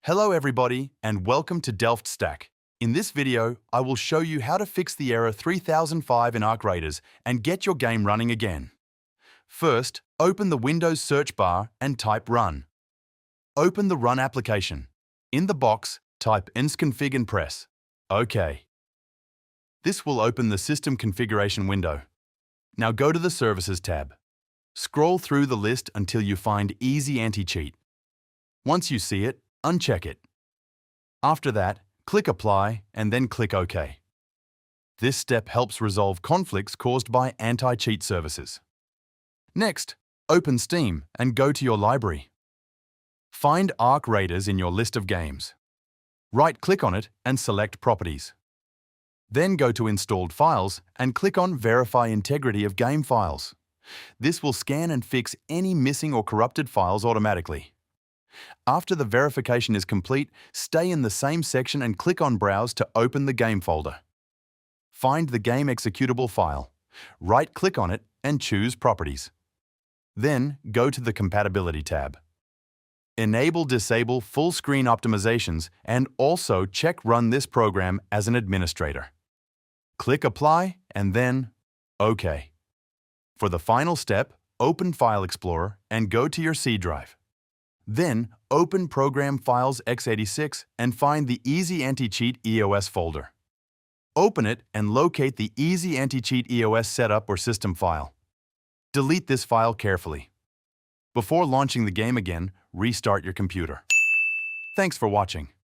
Hello everybody and welcome to Delft Stack. In this video, I will show you how to fix the error 3005 in Arc Raiders and get your game running again. First, open the Windows search bar and type Run. Open the Run application. In the box, type msconfig and press OK. This will open the system configuration window. Now go to the Services tab. Scroll through the list until you find Easy Anti-Cheat. Once you see it, uncheck it. After that, click Apply and then click OK. This step helps resolve conflicts caused by anti-cheat services. Next, open Steam and go to your library. Find Arc Raiders in your list of games. Right-click on it and select Properties. Then go to Installed Files and click on Verify Integrity of Game Files. This will scan and fix any missing or corrupted files automatically. After the verification is complete, stay in the same section and click on Browse to open the game folder. Find the game executable file. Right-click on it and choose Properties. Then go to the Compatibility tab. Enable/disable full-screen optimizations and also check Run this program as an administrator. Click Apply and then OK. For the final step, open File Explorer and go to your C drive. Then, open Program Files x86 and find the Easy Anti-Cheat EOS folder. Open it and locate the Easy Anti-Cheat EOS setup or system file. Delete this file carefully. Before launching the game again, restart your computer. Thanks for watching.